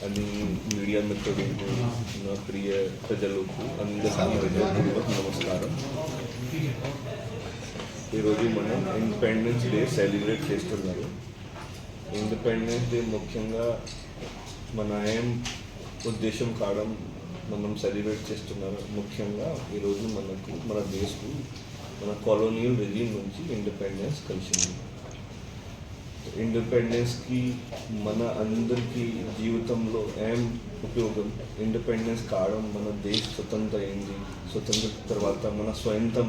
అని మీడియా మిత్రులకు నా ప్రియ ప్రజలకు అందరికీ హృదయపూర్వక నమస్కారం. ఈరోజు మనం ఇండిపెండెన్స్ డే సెలబ్రేట్ చేస్తున్నారు. ఇండిపెండెన్స్ డే ముఖ్యంగా మన ఏం ఉద్దేశం కావడం మనం సెలబ్రేట్ చేస్తున్నారు. ముఖ్యంగా ఈరోజు మనకు మన దేశకు మన కాలోనియల్ రెజీమ్ నుంచి ఇండిపెండెన్స్ కలిసింది. ఇండిపెండెన్స్కి మన అందరికీ జీవితంలో ఏం ఉపయోగం? ఇండిపెండెన్స్ కావడం మన దేశం స్వతంత్ర అయింది. స్వతంత్ర తర్వాత మన స్వయంతం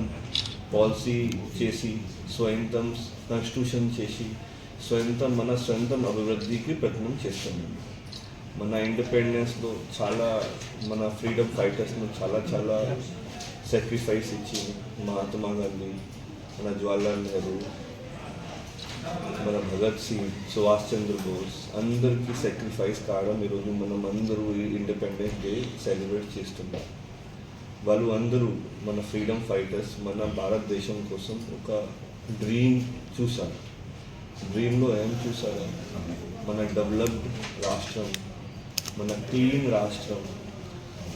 పాలసీ చేసి, స్వయంతం కాన్స్టిట్యూషన్ చేసి, మన స్వయంతం అభివృద్ధికి ప్రయత్నం చేస్తున్నాం. మన ఇండిపెండెన్స్లో చాలా మన ఫ్రీడమ్ ఫైటర్స్ను చాలా సాక్రిఫైస్ ఇచ్చి, మహాత్మా గాంధీ, మన జవహర్లాల్ నెహ్రూ, మన భగత్ సింగ్, సుభాష్ చంద్రబోస్ అందరికీ సాక్రిఫైస్ కావడం ఈరోజు మనం అందరూ ఇండిపెండెన్స్ డే సెలబ్రేట్ చేస్తున్నాం. వాళ్ళు అందరూ మన ఫ్రీడమ్ ఫైటర్స్ మన భారతదేశం కోసం ఒక డ్రీమ్ చూశారు. డ్రీమ్లో ఏం చూసారు? మన డెవలప్డ్ రాష్ట్రం, మన క్లీన్ రాష్ట్రం,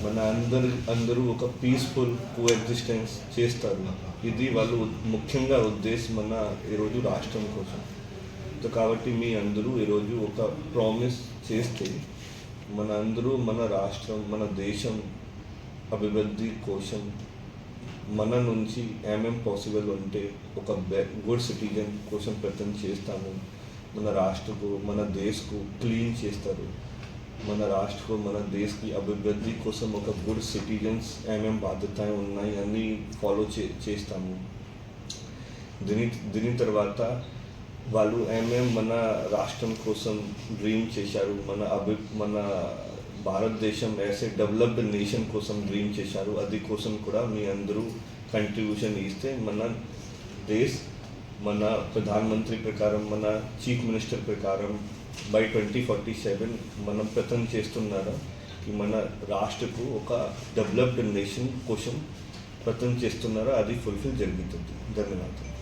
మన అందరూ ఒక పీస్ఫుల్ కోఎగ్జిస్టెన్స్ చేస్తారు. ఇది వాళ్ళు ముఖ్యంగా ఉద్దేశం మన ఈరోజు రాష్ట్రం కోసం. కాబట్టి మీ అందరూ ఈరోజు ఒక ప్రామిస్ చేస్తే మన అందరూ మన రాష్ట్రం, మన దేశం అభివృద్ధి కోసం మన నుంచి ఏమేం పాసిబుల్ ఉంటే ఒక గుడ్ సిటిజన్ కోసం ప్రయత్నం చేస్తాము. మన రాష్ట్రకు, మన దేశకు క్లీన్ చేస్తారు. మన రాష్ట్రకు, మన దేశకి అభివృద్ధి కోసం ఒక గుడ్ సిటిజన్స్ ఏమేం బాధ్యతలు ఉన్నాయి అన్నీ ఫాలో చేస్తాము. దీని తర్వాత వాళ్ళు ఏమేం మన రాష్ట్రం కోసం డ్రీమ్ చేశారు, మన భారతదేశం వేసే డెవలప్డ్ నేషన్ కోసం డ్రీమ్ చేశారు. అది కోసం కూడా మీ అందరూ కంట్రిబ్యూషన్ ఇస్తే మన దేశ్ మన ప్రధానమంత్రి ప్రకారం, మన చీఫ్ మినిస్టర్ ప్రకారం బై 2047 మనం ప్రయత్నం చేస్తున్నారా कि మన రాష్ట్రకు ఒక డెవలప్డ్ నేషన్ కోసం ప్రయత్నం చేస్తున్నారా అది ఫుల్ఫిల్ జరుగుతుంది. ధన్యవాదాలు.